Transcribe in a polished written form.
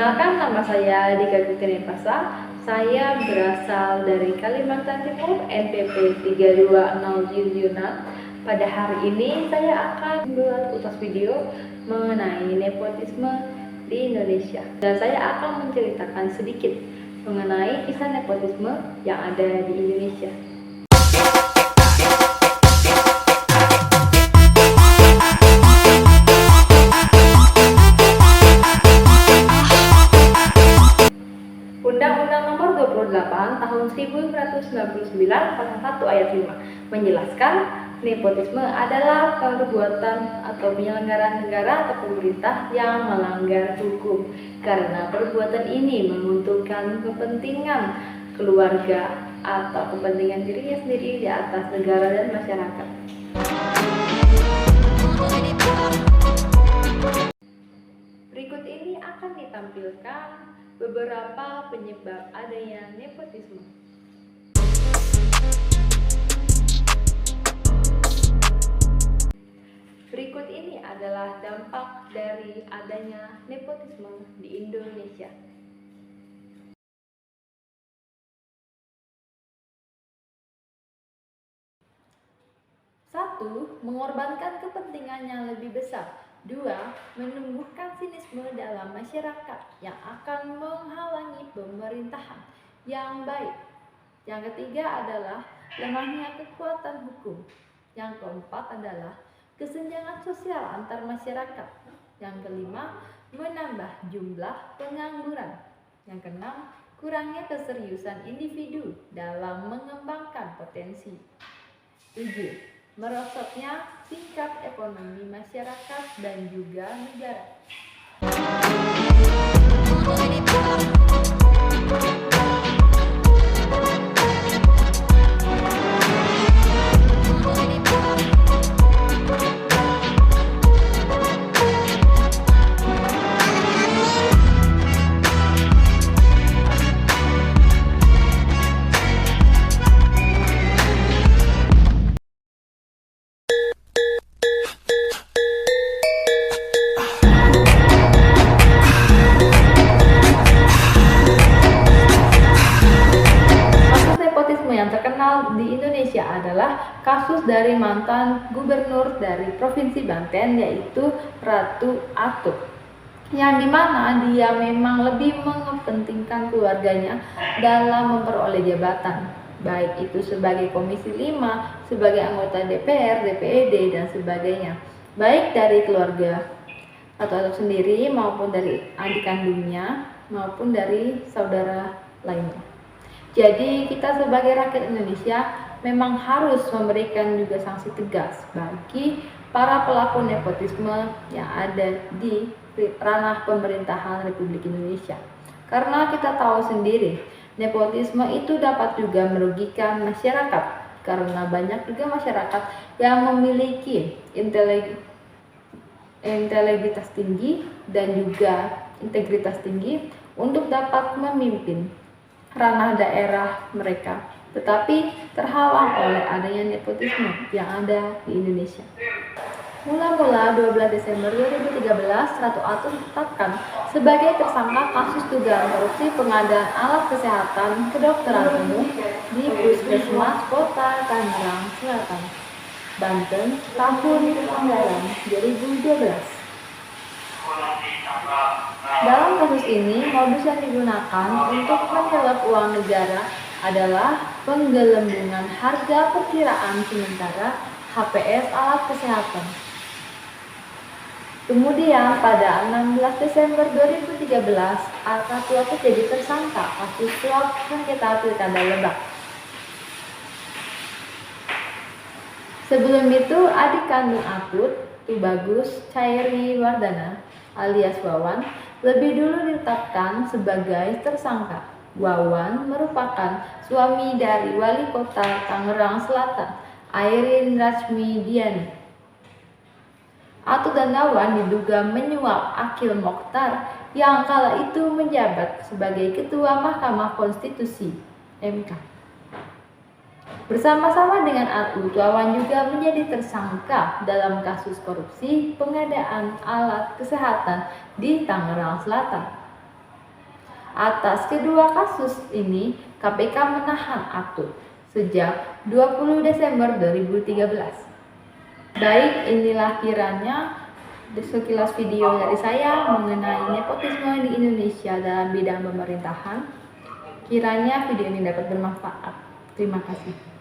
Perkenalkan, nama saya Dika Gutine Pasa. Saya berasal dari Kalimantan Timur, NPP 320 Yuyunan. Pada hari ini saya akan membuat utas video mengenai nepotisme di Indonesia. Dan saya akan menceritakan sedikit mengenai kisah nepotisme yang ada di Indonesia. Undang-Undang Nomor 28 Tahun 1999 Pasal 1 Ayat 5 menjelaskan nepotisme adalah perbuatan atau penyelenggaraan negara atau pemerintah yang melanggar hukum karena perbuatan ini menguntungkan kepentingan keluarga atau kepentingan dirinya sendiri di atas negara dan masyarakat. Berikut ini akan ditampilkan beberapa penyebab adanya nepotisme. Berikut ini adalah dampak dari adanya nepotisme di Indonesia. Satu, mengorbankan kepentingan yang lebih besar. Dua, menumbuhkan sinisme dalam masyarakat yang akan menghalangi pemerintahan yang baik. Yang ketiga adalah lemahnya kekuatan hukum. Yang keempat adalah kesenjangan sosial antar masyarakat. Yang kelima, menambah jumlah pengangguran. Yang keenam, kurangnya keseriusan individu dalam mengembangkan potensi. 7. Merosotnya tingkat ekonomi masyarakat dan juga negara. Yang terkenal di Indonesia adalah kasus dari mantan gubernur dari Provinsi Banten, yaitu Ratu Atut, yang dimana dia memang lebih mengepentingkan keluarganya dalam memperoleh jabatan, baik itu sebagai Komisi 5, sebagai anggota DPR, DPRD, dan sebagainya, baik dari keluarga atau sendiri maupun dari adik kandungnya maupun dari saudara lainnya. Jadi kita sebagai rakyat Indonesia memang harus memberikan juga sanksi tegas bagi para pelaku nepotisme yang ada di ranah pemerintahan Republik Indonesia. Karena kita tahu sendiri, nepotisme itu dapat juga merugikan masyarakat karena banyak juga masyarakat yang memiliki integritas tinggi dan juga integritas tinggi untuk dapat memimpin ranah daerah mereka, tetapi terhalang oleh adanya nepotisme yang ada di Indonesia. Mula-mula 12 Desember 2013, Ratu Atut ditetapkan sebagai tersangka kasus dugaan korupsi pengadaan alat kesehatan kedokteran umum di Puskesmas Kota Tangerang Selatan, Banten tahun anggaran 2012. Dalam kasus ini, modus yang digunakan untuk menyelap uang negara adalah penggelembungan harga perkiraan sementara HPS alat kesehatan. Kemudian pada 16 Desember 2013, Ratu Atut jadi tersangka kasus suap sengketa Pilkada Lebak. Sebelum itu, adik kandung Atut, Tubagus Cairi Wardana alias Wawan, lebih dulu ditetapkan sebagai tersangka. Wawan merupakan suami dari Wali Kota Tangerang Selatan, Airin Rachmidiani. Atut dan Wawan diduga menyuap Akil Mokhtar yang kala itu menjabat sebagai Ketua Mahkamah Konstitusi (MK). Bersama-sama dengan Atut, Wawan juga menjadi tersangka dalam kasus korupsi pengadaan alat kesehatan di Tangerang Selatan. Atas kedua kasus ini, KPK menahan Atut sejak 20 Desember 2013. Baik, inilah kiranya sekilas video dari saya mengenai nepotisme di Indonesia dalam bidang pemerintahan. Kiranya video ini dapat bermanfaat. Terima kasih.